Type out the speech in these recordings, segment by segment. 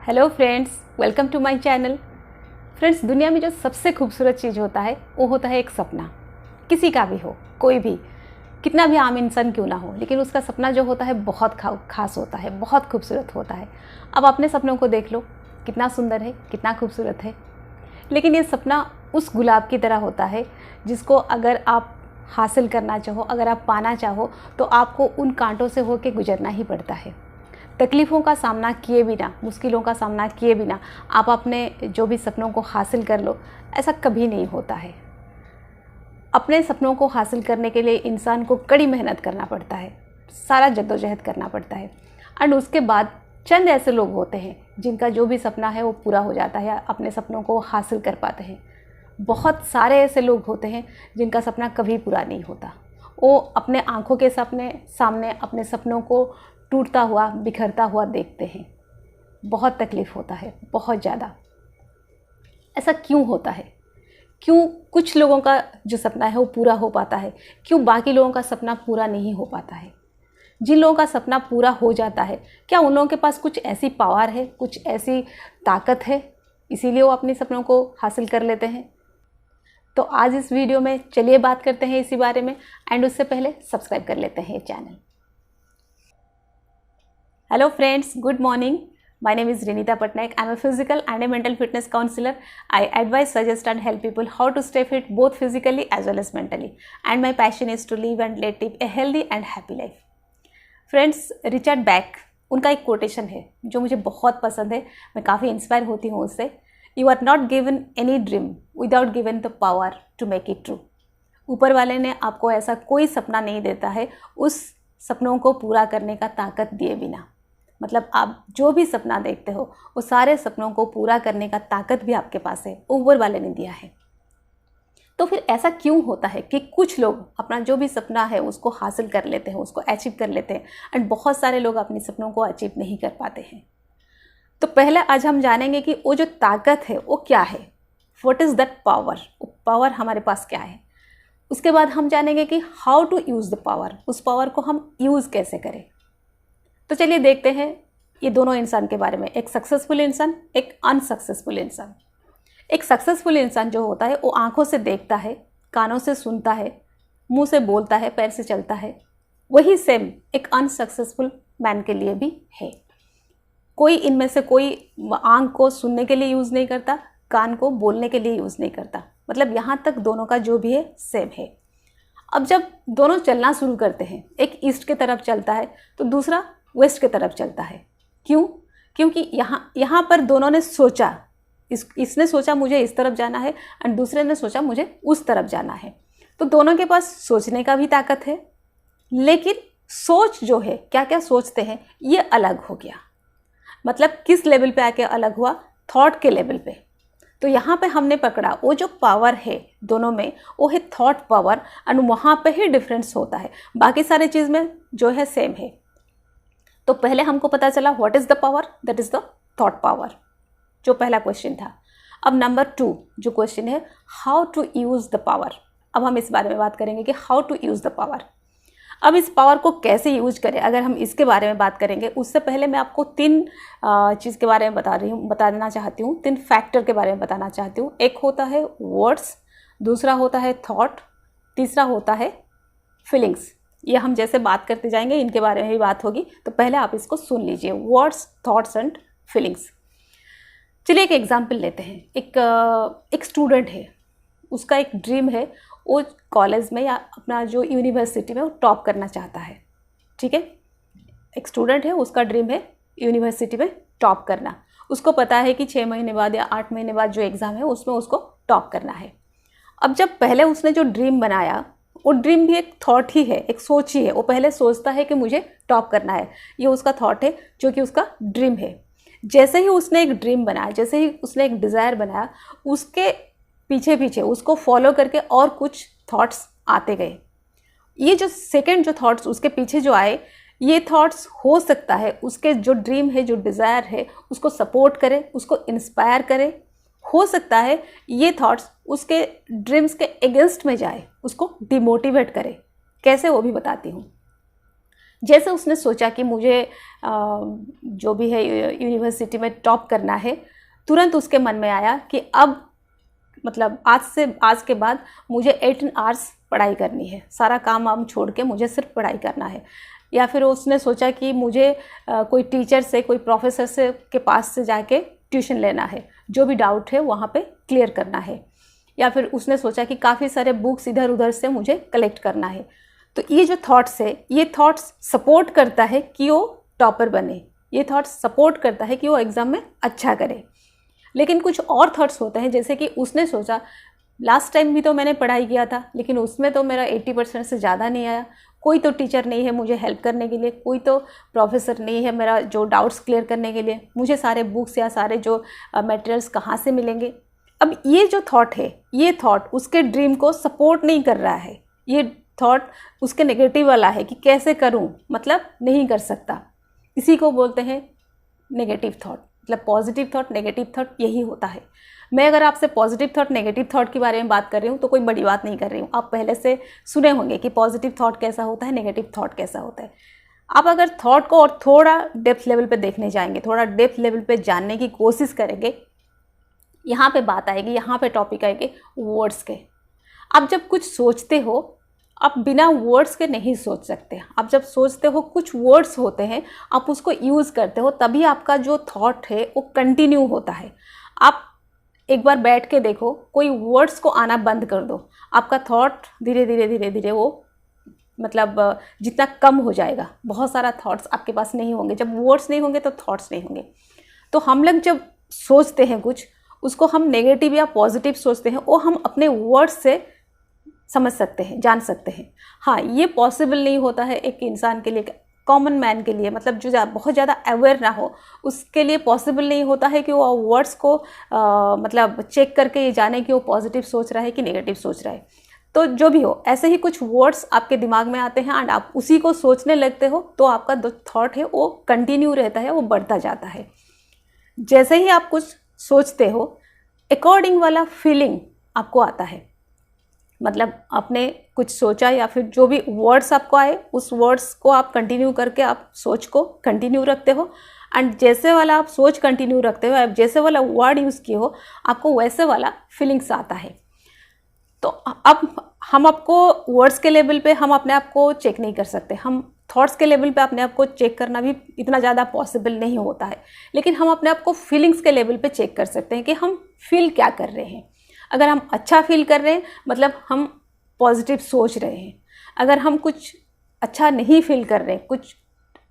Hello friends, welcome to my channel. Friends, दुनिया में जो सबसे खूबसूरत चीज़ होता है वो होता है एक सपना। किसी का भी हो, कोई भी, कितना भी आम इंसान क्यों ना हो, लेकिन उसका सपना जो होता है बहुत खास होता है, बहुत खूबसूरत होता है। अब अपने सपनों को देख लो, कितना सुंदर है, कितना खूबसूरत है। लेकिन ये सपना उस गुलाब की तरह होता है जिसको अगर आप हासिल करना चाहो, अगर आप पाना चाहो तो आपको उन कांटों से होकर गुजरना ही पड़ता है। तकलीफ़ों का सामना किए बिना, मुश्किलों का सामना किए बिना आप अपने जो भी सपनों को हासिल कर लो, ऐसा कभी नहीं होता है। अपने सपनों को हासिल करने के लिए इंसान को कड़ी मेहनत करना पड़ता है, सारा जद्दोजहद करना पड़ता है। एंड उसके बाद चंद ऐसे लोग होते हैं जिनका जो भी सपना है वो पूरा हो जाता है, अपने सपनों को हासिल कर पाते हैं। बहुत सारे ऐसे लोग होते हैं जिनका सपना कभी पूरा नहीं होता। वो अपने आँखों के सामने अपने सपनों को टूटता हुआ, बिखरता हुआ देखते हैं। बहुत तकलीफ़ होता है, बहुत ज़्यादा। ऐसा क्यों होता है? क्यों कुछ लोगों का जो सपना है वो पूरा हो पाता है, क्यों बाकी लोगों का सपना पूरा नहीं हो पाता है? जिन लोगों का सपना पूरा हो जाता है, क्या उन लोगों के पास कुछ ऐसी पावर है, कुछ ऐसी ताकत है, इसीलिए वो अपने सपनों को हासिल कर लेते हैं? तो आज इस वीडियो में चलिए बात करते हैं इसी बारे में। एंड उससे पहले सब्सक्राइब कर लेते हैं ये channel. Hello friends, good morning. My name is Renita Patnaik. I am a physical and a mental fitness counselor. I advise, suggest and help people how to stay fit both physically as well as mentally. And my passion is to live and lead a healthy and happy life. Friends, Richard back, उनका एक quotation है जो मुझे बहुत पसंद है, मैं काफ़ी इंस्पायर होती हूँ उससे। You are not given any dream without given the power to make it true. ऊपर वाले ने आपको ऐसा कोई सपना नहीं देता है उस सपनों को पूरा करने का ताकत दिए बिना। मतलब आप जो भी सपना देखते हो वो सारे सपनों को पूरा करने का ताकत भी आपके पास है, ऊपर वाले ने दिया है। तो फिर ऐसा क्यों होता है कि कुछ लोग अपना जो भी सपना है उसको हासिल कर लेते हैं, उसको अचीव कर लेते हैं, एंड बहुत सारे लोग अपने सपनों को अचीव नहीं कर पाते हैं? तो पहले आज हम जानेंगे कि वो जो ताकत है वो क्या है, व्हाट इज़ दैट पावर, वो पावर हमारे पास क्या है। उसके बाद हम जानेंगे कि how to use the power, उस पावर को हम यूज़ कैसे करें। तो चलिए देखते हैं ये दोनों इंसान के बारे में, एक सक्सेसफुल इंसान, एक अनसक्सेसफुल इंसान। एक सक्सेसफुल इंसान जो होता है वो आंखों से देखता है, कानों से सुनता है, मुंह से बोलता है, पैर से चलता है। वही सेम एक अनसक्सेसफुल मैन के लिए भी है। कोई इनमें से कोई आंख को सुनने के लिए यूज़ नहीं करता, कान को बोलने के लिए यूज़ नहीं करता। मतलब यहाँ तक दोनों का जो भी है सेम है। अब जब दोनों चलना शुरू करते हैं, एक ईस्ट की तरफ चलता है तो दूसरा वेस्ट की तरफ चलता है। क्यों? क्योंकि यहाँ पर दोनों ने सोचा, इसने सोचा मुझे इस तरफ जाना है एंड दूसरे ने सोचा मुझे उस तरफ जाना है। तो दोनों के पास सोचने का भी ताकत है, लेकिन सोच जो है, क्या क्या सोचते हैं, ये अलग हो गया। मतलब किस लेवल पे आके अलग हुआ? थॉट के लेवल पे। तो यहाँ पे हमने पकड़ा वो जो पावर है दोनों में, वो है थॉट पावर, एंड वहाँ पे ही डिफरेंस होता है, बाकी सारे चीज़ में जो है सेम है। तो पहले हमको पता चला what is the power, that is the thought power, जो पहला क्वेश्चन था। अब नंबर 2 जो क्वेश्चन है, how to use the power. अब हम इस बारे में बात करेंगे कि how to use the power. अब इस पावर को कैसे यूज करें, अगर हम इसके बारे में बात करेंगे, उससे पहले मैं आपको 3 चीज़ के बारे में बताना चाहती हूँ, 3 फैक्टर के बारे में बताना चाहती हूँ। एक होता है वर्ड्स, दूसरा होता है थॉट, तीसरा होता है फीलिंग्स। ये हम जैसे बात करते जाएंगे इनके बारे में भी बात होगी, तो पहले आप इसको सुन लीजिए, वर्ड्स, थॉट्स एंड फीलिंग्स। चलिए एक एग्जाम्पल लेते हैं। एक स्टूडेंट है, उसका एक ड्रीम है, वो कॉलेज में या अपना जो यूनिवर्सिटी में वो टॉप करना चाहता है। ठीक है, एक स्टूडेंट है, उसका ड्रीम है यूनिवर्सिटी में टॉप करना। उसको पता है कि 6 महीने बाद या 8 महीने बाद जो एग्ज़ाम है उसमें उसको टॉप करना है। अब जब पहले उसने जो ड्रीम बनाया, वो ड्रीम भी एक थॉट ही है, एक सोच ही है। वो पहले सोचता है कि मुझे टॉप करना है, ये उसका थॉट है जो कि उसका ड्रीम है। जैसे ही उसने एक ड्रीम बनाया, जैसे ही उसने एक डिज़ायर बनाया, उसके पीछे पीछे उसको फॉलो करके और कुछ थॉट्स आते गए। ये जो सेकंड जो थॉट्स उसके पीछे जो आए, ये थॉट्स हो सकता है उसके जो ड्रीम है, जो डिज़ायर है, उसको सपोर्ट करे, उसको इंस्पायर करे। हो सकता है ये थॉट्स उसके ड्रीम्स के अगेंस्ट में जाए, उसको डिमोटिवेट करे। कैसे, वो भी बताती हूँ। जैसे उसने सोचा कि मुझे जो भी है यूनिवर्सिटी में टॉप करना है, तुरंत उसके मन में आया कि अब मतलब आज के बाद मुझे 18 आवर्स पढ़ाई करनी है, सारा काम वाम छोड़ के मुझे सिर्फ पढ़ाई करना है। या फिर उसने सोचा कि मुझे कोई टीचर से, कोई प्रोफेसर से के पास से जाके ट्यूशन लेना है, जो भी डाउट है वहाँ पे क्लियर करना है। या फिर उसने सोचा कि काफ़ी सारे बुक्स इधर उधर से मुझे कलेक्ट करना है। तो ये जो थॉट्स है, ये थॉट्स सपोर्ट करता है कि वो टॉपर बने, ये थॉट्स सपोर्ट करता है कि वो एग्ज़ाम में अच्छा करे। लेकिन कुछ और थॉट्स होते हैं, जैसे कि उसने सोचा लास्ट टाइम भी तो मैंने पढ़ाई किया था, लेकिन उसमें तो मेरा 80% से ज़्यादा नहीं आया, कोई तो टीचर नहीं है मुझे हेल्प करने के लिए, कोई तो प्रोफेसर नहीं है मेरा जो डाउट्स क्लियर करने के लिए, मुझे सारे बुक्स या सारे जो मटेरियल्स कहाँ से मिलेंगे। अब ये जो थॉट है, ये थॉट उसके ड्रीम को सपोर्ट नहीं कर रहा है, ये थॉट उसके नेगेटिव वाला है कि कैसे करूं, मतलब नहीं कर सकता। इसी को बोलते हैं नेगेटिव थॉट। मतलब पॉजिटिव थॉट, नेगेटिव थॉट यही होता है। मैं अगर आपसे पॉजिटिव थॉट, नेगेटिव थॉट के बारे में बात कर रही हूँ तो कोई बड़ी बात नहीं कर रही हूँ, आप पहले से सुने होंगे कि पॉजिटिव थॉट कैसा होता है, नेगेटिव थॉट कैसा होता है। आप अगर थॉट को और थोड़ा डेप्थ लेवल पे देखने जाएंगे, थोड़ा डेप्थ लेवल पे जानने की कोशिश करेंगे, यहाँ पे बात आएगी, यहाँ पे टॉपिक आएगी वर्ड्स के। आप जब कुछ सोचते हो, आप बिना वर्ड्स के नहीं सोच सकते। आप जब सोचते हो, कुछ वर्ड्स होते हैं, आप उसको यूज़ करते हो, तभी आपका जो थॉट है वो कंटिन्यू होता है। आप एक बार बैठ के देखो, कोई वर्ड्स को आना बंद कर दो, आपका थॉट धीरे धीरे धीरे धीरे वो मतलब जितना कम हो जाएगा। बहुत सारा थॉट्स आपके पास नहीं होंगे। जब वर्ड्स नहीं होंगे तो थॉट्स नहीं होंगे। तो हम लोग जब सोचते हैं कुछ, उसको हम नेगेटिव या पॉजिटिव सोचते हैं, वो हम अपने वर्ड्स से समझ सकते हैं, जान सकते हैं। हाँ, ये पॉसिबल नहीं होता है एक इंसान के लिए, कॉमन मैन के लिए, मतलब जो बहुत ज़्यादा अवेयर ना हो, उसके लिए पॉसिबल नहीं होता है कि वो वर्ड्स को मतलब चेक करके ये जाने कि वो पॉजिटिव सोच रहा है कि नेगेटिव सोच रहा है। तो जो भी हो, ऐसे ही कुछ वर्ड्स आपके दिमाग में आते हैं एंड आप उसी को सोचने लगते हो, तो आपका जो थॉट है वो कंटिन्यू रहता है, वो बढ़ता जाता है। जैसे ही आप कुछ सोचते हो, अकॉर्डिंग वाला फीलिंग आपको आता है। मतलब आपने कुछ सोचा या फिर जो भी वर्ड्स आपको आए, उस वर्ड्स को आप कंटिन्यू करके आप सोच को कंटिन्यू रखते हो, एंड जैसे वाला आप सोच कंटिन्यू रखते हो, आप जैसे वाला वर्ड यूज़ किए हो, आपको वैसे वाला फीलिंग्स आता है। तो अब हम आपको वर्ड्स के लेवल पे हम अपने आप को चेक नहीं कर सकते, हम थॉट्स के लेवल पे अपने आप को चेक करना भी इतना ज़्यादा पॉसिबल नहीं होता है, लेकिन हम अपने आप को फीलिंग्स के लेवल पे चेक कर सकते हैं कि हम फील क्या कर रहे हैं। अगर हम अच्छा फील कर रहे हैं, मतलब हम पॉजिटिव सोच रहे हैं। अगर हम कुछ अच्छा नहीं फील कर रहे हैं, कुछ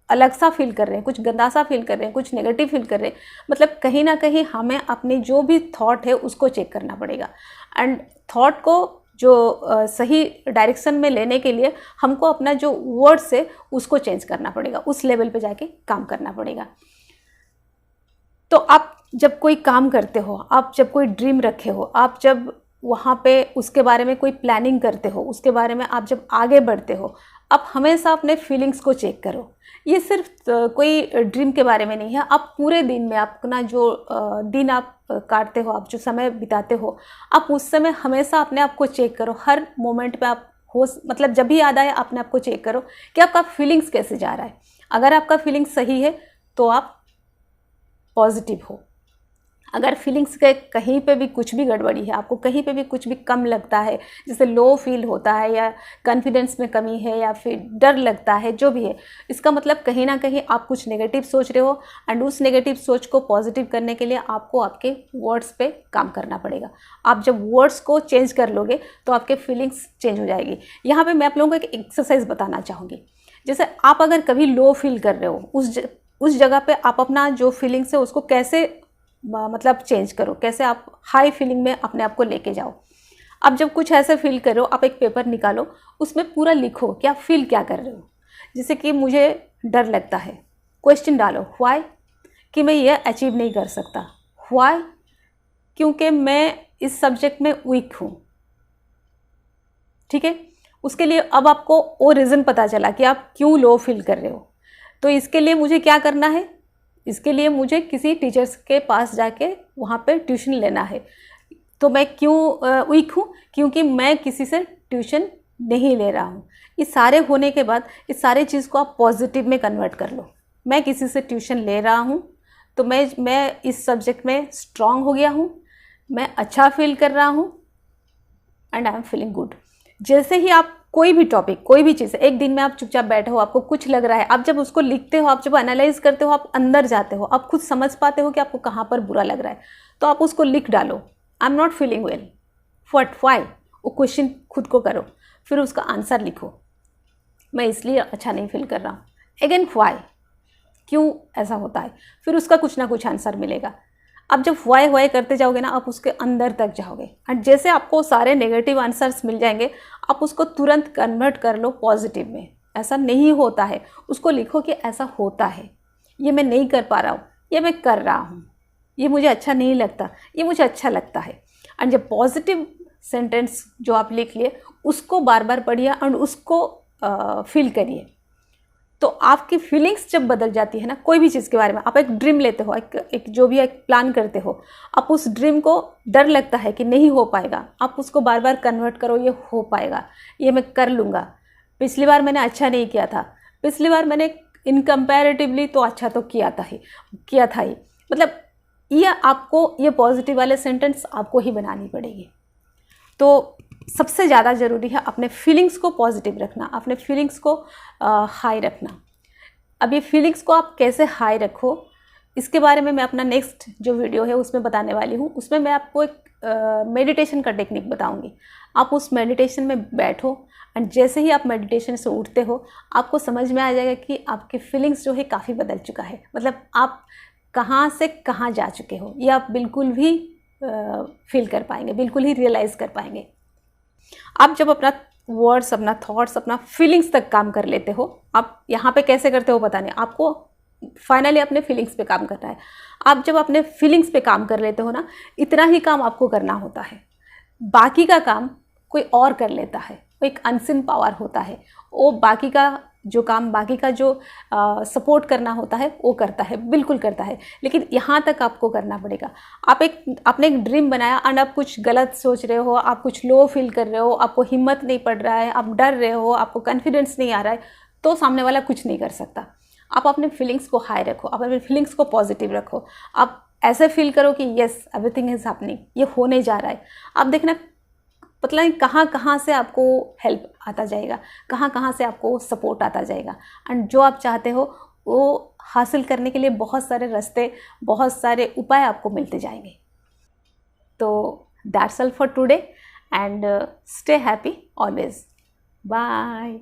अलग सा फील कर रहे हैं, कुछ गंदा सा फील कर रहे हैं, कुछ नेगेटिव फील कर रहे हैं, मतलब कहीं ना कहीं हमें अपनी जो भी थॉट है उसको चेक करना पड़ेगा। एंड थॉट को जो सही डायरेक्शन में लेने के लिए हमको अपना जो वर्ड्स है उसको चेंज करना पड़ेगा, उस लेवल पे जाके काम करना पड़ेगा। तो आप जब कोई काम करते हो, आप जब कोई ड्रीम रखे हो, आप जब वहाँ पे उसके बारे में कोई प्लानिंग करते हो, उसके बारे में आप जब आगे बढ़ते हो, आप हमेशा अपने फीलिंग्स को चेक करो। ये सिर्फ कोई ड्रीम के बारे में नहीं है, आप पूरे दिन में अपना जो दिन आप काटते हो, आप जो समय बिताते हो, आप उस समय हमेशा अपने आप को चेक करो। हर मोमेंट पे आप हो, मतलब जब भी याद आए अपने आप को चेक करो कि आपका फीलिंग्स कैसे जा रहा है। अगर आपका फीलिंग्स सही है तो आप पॉजिटिव हो। अगर फीलिंग्स के कहीं पे भी कुछ भी गड़बड़ी है, आपको कहीं पे भी कुछ भी कम लगता है, जैसे लो फील होता है या कॉन्फिडेंस में कमी है या फिर डर लगता है, जो भी है, इसका मतलब कहीं ना कहीं आप कुछ नेगेटिव सोच रहे हो। एंड उस नेगेटिव सोच को पॉजिटिव करने के लिए आपको आपके वर्ड्स पे काम करना पड़ेगा। आप जब वर्ड्स को चेंज कर लोगे तो आपके फीलिंग्स चेंज हो जाएगी। यहाँ पर मैं आप लोगों को एक एक्सरसाइज बताना चाहूँगी। जैसे आप अगर कभी लो फील कर रहे हो, उस जगह पे आप अपना जो फीलिंग्स है उसको कैसे मतलब चेंज करो, कैसे आप हाई फीलिंग में अपने आप को लेके जाओ। आप जब कुछ ऐसे फील करो, आप एक पेपर निकालो, उसमें पूरा लिखो कि आप फील क्या कर रहे हो। जैसे कि मुझे डर लगता है, क्वेश्चन डालो, व्हाई, कि मैं ये अचीव नहीं कर सकता, व्हाई, क्योंकि मैं इस सब्जेक्ट में वीक हूँ। ठीक है, उसके लिए अब आपको वो रीज़न पता चला कि आप क्यों लो फील कर रहे हो। तो इसके लिए मुझे क्या करना है, इसके लिए मुझे किसी टीचर्स के पास जाके वहाँ पे ट्यूशन लेना है। तो मैं क्यों वीक हूँ, क्योंकि मैं किसी से ट्यूशन नहीं ले रहा हूँ। ये सारे होने के बाद इस सारे चीज़ को आप पॉजिटिव में कन्वर्ट कर लो। मैं किसी से ट्यूशन ले रहा हूँ तो मैं इस सब्जेक्ट में स्ट्रांग हो गया हूँ, मैं अच्छा फील कर रहा हूँ and I am feeling good. जैसे ही आप कोई भी टॉपिक, कोई भी चीज़, एक दिन में आप चुपचाप बैठे हो, आपको कुछ लग रहा है, आप जब उसको लिखते हो, आप जब एनालाइज करते हो, आप अंदर जाते हो, आप खुद समझ पाते हो कि आपको कहाँ पर बुरा लग रहा है, तो आप उसको लिख डालो। I am not feeling well, what, why, वो क्वेश्चन खुद को करो, फिर उसका आंसर लिखो। मैं इसलिए अच्छा नहीं फील कर रहा हूँ, अगेन व्हाई, क्यों ऐसा होता है, फिर उसका कुछ ना कुछ आंसर मिलेगा। अब जब वाई करते जाओगे ना, आप उसके अंदर तक जाओगे और जैसे आपको सारे नेगेटिव आंसर्स मिल जाएंगे, आप उसको तुरंत कन्वर्ट कर लो पॉजिटिव में। ऐसा नहीं होता है, उसको लिखो कि ऐसा होता है, ये मैं नहीं कर पा रहा हूँ, ये मैं कर रहा हूँ, ये मुझे अच्छा नहीं लगता, ये मुझे अच्छा लगता है। एंड जब पॉजिटिव सेंटेंस जो आप लिख लिए उसको बार बार पढ़िए और उसको फील करिए, तो आपकी फीलिंग्स जब बदल जाती है ना, कोई भी चीज़ के बारे में, आप एक ड्रीम लेते हो, एक जो भी एक प्लान करते हो, आप उस ड्रीम को डर लगता है कि नहीं हो पाएगा, आप उसको बार बार कन्वर्ट करो, ये हो पाएगा, ये मैं कर लूँगा। पिछली बार मैंने अच्छा नहीं किया था, पिछली बार मैंने इनकम्पैरेटिवली तो अच्छा तो किया था ही, मतलब ये आपको, ये पॉजिटिव वाले सेंटेंस आपको ही बनानी पड़ेगी। तो सबसे ज़्यादा ज़रूरी है अपने फीलिंग्स को पॉजिटिव रखना, अपने फीलिंग्स को हाई रखना। अब ये फीलिंग्स को आप कैसे हाई रखो, इसके बारे में मैं अपना नेक्स्ट जो वीडियो है उसमें बताने वाली हूँ। उसमें मैं आपको एक मेडिटेशन का टेक्निक बताऊँगी। आप उस मेडिटेशन में बैठो एंड जैसे ही आप मेडिटेशन से उठते हो, आपको समझ में आ जाएगा कि आपके फीलिंग्स जो है काफ़ी बदल चुका है, मतलब आप कहाँ से कहाँ जा चुके हो, ये आप बिल्कुल भी फील कर पाएंगे, बिल्कुल ही रियलाइज़ कर पाएंगे। आप जब अपना वर्ड्स, अपना थॉट्स, अपना फीलिंग्स तक काम कर लेते हो, आप यहाँ पे कैसे करते हो पता नहीं, आपको फाइनली अपने फीलिंग्स पे काम करना है। आप जब अपने फीलिंग्स पे काम कर लेते हो ना, इतना ही काम आपको करना होता है, बाकी का काम कोई और कर लेता है, वो एक अनसिन पावर होता है, वो बाकी का जो काम, बाकी का जो सपोर्ट करना होता है वो करता है, बिल्कुल करता है, लेकिन यहाँ तक आपको करना पड़ेगा। आपने एक ड्रीम बनाया और आप कुछ गलत सोच रहे हो, आप कुछ लो फील कर रहे हो, आपको हिम्मत नहीं पड़ रहा है, आप डर रहे हो, आपको कॉन्फिडेंस नहीं आ रहा है, तो सामने वाला कुछ नहीं कर सकता। आप अपने फीलिंग्स को हाई रखो, आप अपने फीलिंग्स को पॉजिटिव रखो, आप ऐसे फील करो कि येस एवरीथिंग इज हैपनिंग, ये होने जा रहा है। आप देखना पता नहीं कहाँ कहाँ से आपको हेल्प आता जाएगा, कहाँ कहाँ से आपको सपोर्ट आता जाएगा, एंड जो आप चाहते हो वो हासिल करने के लिए बहुत सारे रास्ते, बहुत सारे उपाय आपको मिलते जाएंगे। तो that's all for today and stay happy always. Bye.